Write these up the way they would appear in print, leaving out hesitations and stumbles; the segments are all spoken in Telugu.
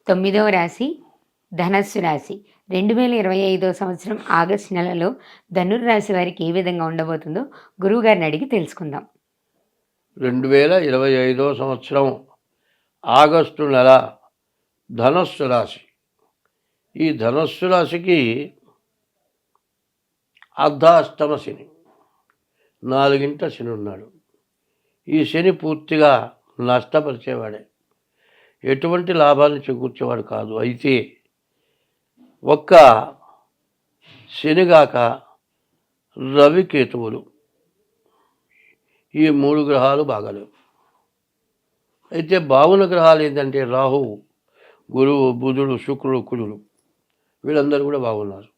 తొమ్మిదవ రాశి ధనస్సు రాశి. 2025 సంవత్సరం ఆగస్టు నెలలో ధనుర్రాశి వారికి ఏ విధంగా ఉండబోతుందో గురువుగారిని అడిగి తెలుసుకుందాం. 2025 సంవత్సరం ఆగస్టు నెల ధనస్సు రాశి. ఈ ధనస్సు రాశికి అర్ధాష్టమ శని, 4వ శని ఉన్నాడు. ఈ శని పూర్తిగా నష్టపరిచేవాడే, ఎటువంటి లాభాన్ని చేకూర్చేవాడు కాదు. అయితే ఒక్క శనిగాక రవి కేతువులు, ఈ 3 గ్రహాలు బాగాలేవు. అయితే బాగున్న గ్రహాలు ఏంటంటే రాహువు, గురువు, బుధుడు, శుక్రుడు, కుజుడు, వీళ్ళందరూ కూడా బాగున్నారు.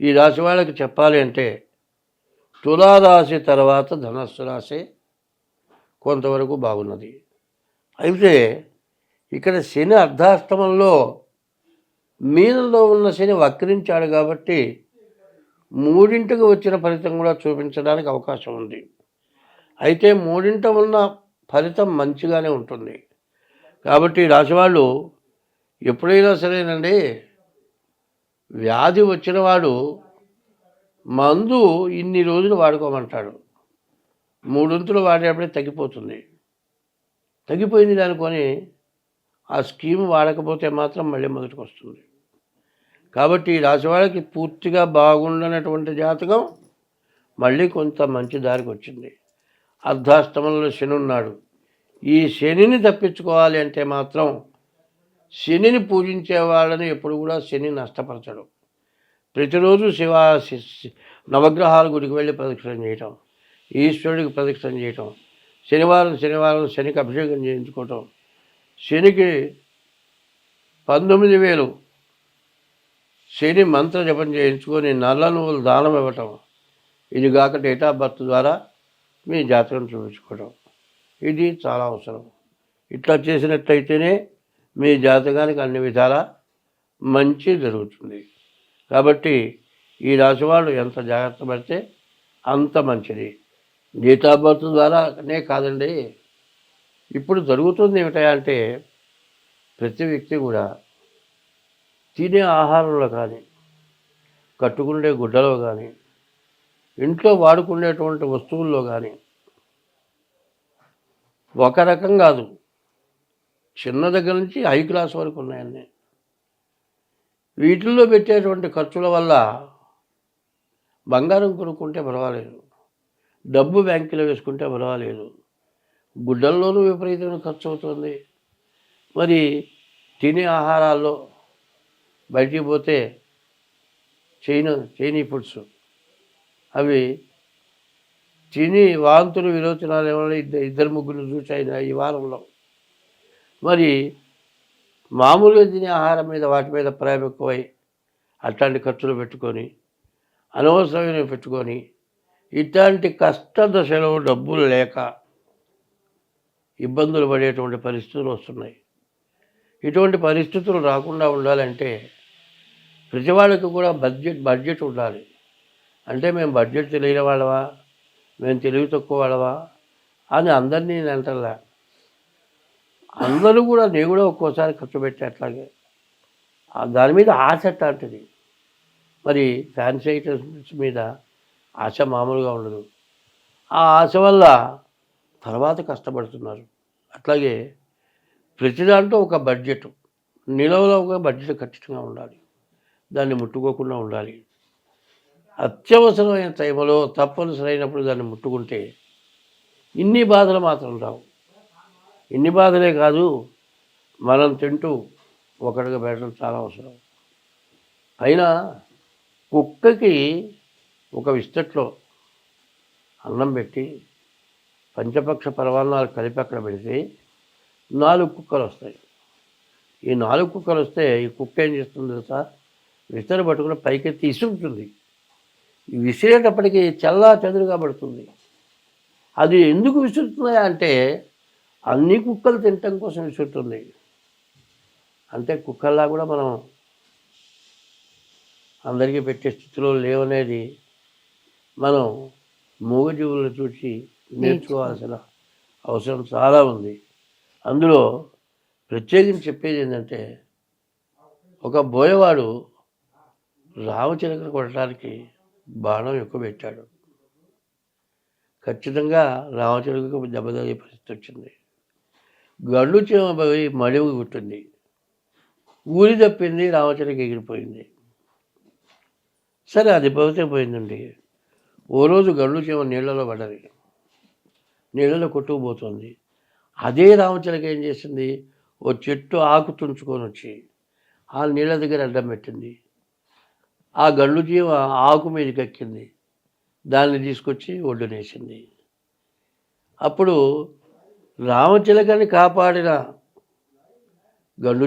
ఈ రాశి వాళ్ళకి చెప్పాలి అంటే తులారాశి తర్వాత ధనస్సు రాశి కొంతవరకు బాగున్నది. అయితే ఇక్కడ శని అర్ధాష్టమంలో మీనంలో ఉన్న శని వక్రించాడు కాబట్టి 3కి వచ్చిన ఫలితం కూడా చూపించడానికి అవకాశం ఉంది. అయితే 3 ఉన్న ఫలితం మంచిగానే ఉంటుంది. కాబట్టి రాశివాళ్ళు ఎప్పుడైనా సరేనండి, వ్యాధి వచ్చిన వాడు మందు ఇన్ని రోజులు వాడుకోమంటాడు. 3 వంతులు వాడేటప్పుడే తగ్గిపోయింది దానికొని ఆ స్కీమ్ వాడకపోతే మాత్రం మళ్ళీ మొదటికి వస్తుంది. కాబట్టి ఈ రాశి వాళ్ళకి పూర్తిగా బాగుండనటువంటి జాతకం మళ్ళీ కొంత మంచి దారికి వచ్చింది. అర్ధాష్టమంలో శని ఉన్నాడు. ఈ శనిని తప్పించుకోవాలి అంటే మాత్రం శనిని పూజించే వాళ్ళని ఎప్పుడు కూడా శని నష్టపరచడు. ప్రతిరోజు నవగ్రహాల గుడికి వెళ్ళి ప్రదక్షిణ చేయటం, ఈశ్వరుడికి ప్రదక్షిణ చేయటం, శనివారం శనికి అభిషేకం చేయించుకోవటం, శనికి 19,000 శని మంత్ర జపం చేయించుకొని నల్ల నువ్వులు దానం ఇవ్వటం, ఇది కాక డేట్ ఆఫ్ బర్త్ ద్వారా మీ జాతకం చూపించుకోవటం, ఇది చాలా అవసరం. ఇట్లా చేసినట్లయితేనే మీ జాతకానికి అన్ని విధాలా మంచి జరుగుతుంది. కాబట్టి ఈ రాశి వాళ్ళు ఎంత జాగ్రత్త పడితే అంత మంచిది. డేట్ ఆఫ్ బర్త్ ద్వారానే కాదండి, ఇప్పుడు జరుగుతుంది ఏమిటంటే ప్రతి వ్యక్తి కూడా తినే ఆహారంలో కానీ, కట్టుకునే గుడ్డలో కానీ, ఇంట్లో వాడుకునేటువంటి వస్తువుల్లో కానీ ఒక రకం కాదు, చిన్న దగ్గర నుంచి హై క్లాస్ వరకు ఉన్నాయన్నీ. వీటిల్లో పెట్టేటువంటి ఖర్చుల వల్ల బంగారం కొనుక్కుంటే పర్వాలేదు, డబ్బు బ్యాంకులో వేసుకుంటే పర్వాలేదు, గుడ్డల్లోనూ విపరీతమైన ఖర్చు అవుతుంది. మరి తినే ఆహారాల్లో బయటికి పోతే చైనీ ఫుడ్స్, అవి తిని వాంతులు విరోచనాలు ఏమైనా 2-3 చూసాయి ఈ వారంలో. మరి మామూలుగా తినే ఆహారం మీద వాటి మీద ప్రేమ ఎక్కువై అట్లాంటి ఖర్చులు పెట్టుకొని, అనవసరమైనవి పెట్టుకొని, ఇట్లాంటి కష్ట దశలో డబ్బులు లేక ఇబ్బందులు పడేటువంటి పరిస్థితులు వస్తున్నాయి. ఇటువంటి పరిస్థితులు రాకుండా ఉండాలంటే ప్రతి వాళ్ళకి కూడా బడ్జెట్ ఉండాలి. అంటే మేము బడ్జెట్ తెలియని వాళ్ళవా, మేము తెలివి తక్కువ వాళ్ళవా అని అందరినీ నేను అంటలా. అందరూ కూడా నేను కూడా ఒక్కోసారి ఖర్చు పెట్టే అట్లాగే దాని మీద ఆశ అట్లాంటిది. మరి ఫ్యాన్సీ ఐటమ్స్ మీద ఆశ మామూలుగా ఉండదు. ఆ ఆశ వల్ల తర్వాత కష్టపడుతున్నారు. అట్లాగే ప్రతి దాంట్లో ఒక బడ్జెట్, నిలవలో ఒక బడ్జెట్ ఖచ్చితంగా ఉండాలి, దాన్ని ముట్టుకోకుండా ఉండాలి. అత్యవసరమైన టైంలో తప్పనిసరైనప్పుడు దాన్ని ముట్టుకుంటే ఇన్ని బాధలు మాత్రం రావు. ఇన్ని బాధలే కాదు, మనం తింటూ ఒకటిగా పెట్టడం చాలా అవసరం. అయినా కుక్కకి ఒక విస్తట్లో అన్నం పెట్టి పంచపక్ష పరమాన్నాలు కలిపి అక్కడ పెడితే 4 కుక్కలు వస్తాయి. ఈ 4 కుక్కలు వస్తే ఈ కుక్క ఏం చేస్తుంది తెలుసా, విస్తర పట్టుకుని పైకెత్తి ఇసురుతుంది. విసిరేటప్పటికి చల్లా చెదురుగా పడుతుంది. అది ఎందుకు విసురుతున్నాయి అంటే అన్ని కుక్కలు తినటం కోసం విసురుతుంది. అంటే కుక్కల్లా కూడా మనం అందరికీ పెట్టే స్థితిలో లేవనేది మనం మూగజీవులను చూసి నేర్చుకోవాల్సిన అవసరం చాలా ఉంది. అందులో ప్రత్యేకించి చెప్పేది ఏంటంటే, ఒక బోయవాడు రామచిలకను కొట్టడానికి బాణం ఎక్కువ పెట్టాడు. ఖచ్చితంగా రామచిలుకకు దెబ్బ తగిలే పరిస్థితి వచ్చింది. గండు చీమ పోయి మడివి కుట్టింది. ఊరి తప్పింది, రామచిలుక ఎగిరిపోయింది. సరే అది పోతే పోయిందండి. ఓ రోజు గండు చీమ నీళ్ళలో పడ్డది. నీళ్ళలో కొట్టుకుపోతుంది. అదే రామచిలుక ఏం చేసింది, ఓ చెట్టు ఆకు తుంచుకొని వచ్చి ఆ నీళ్ళ దగ్గర అడ్డం పెట్టింది. ఆ గండు చీమ ఆకు మీదకి ఎక్కింది. దాన్ని తీసుకొచ్చి ఒడ్డునేసింది. అప్పుడు రామచిలకని కాపాడిన గండు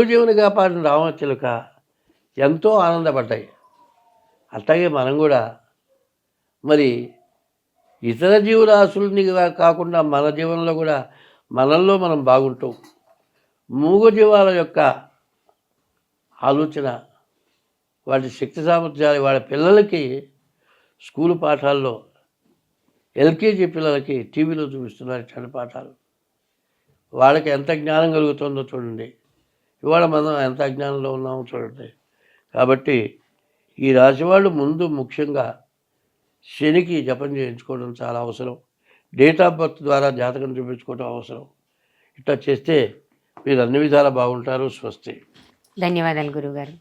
చీమని కాపాడిన రామచిలుక ఎంతో ఆనందపడ్డాయి. అట్లాగే మనం కూడా మరి ఇతర జీవరాశుల్ని కాకుండా మన జీవనంలో కూడా మనల్లో మనం బాగుంటాం. మూగజీవాల యొక్క ఆలోచన, వాటి శక్తి సామర్థ్యాలు వాళ్ళ పిల్లలకి స్కూలు పాఠాల్లో ఎల్కేజీ పిల్లలకి టీవీలో చూపిస్తున్నారు ఇట్లాంటి పాఠాలు. వాళ్ళకి ఎంత జ్ఞానం కలుగుతుందో చూడండి. ఇవాళ మనం ఎంత అజ్ఞానంలో ఉన్నామో చూడండి. కాబట్టి ఈ రాశి వాళ్ళు ముందు ముఖ్యంగా శనికి జపం చేయించుకోవడం చాలా అవసరం. డేట్ ఆఫ్ బర్త్ ద్వారా జాతకం చూపించుకోవడం అవసరం. ఇట్లా చేస్తే మీరు అన్ని విధాలా బాగుంటారు. స్వస్తి. ధన్యవాదాలు గురువుగారు.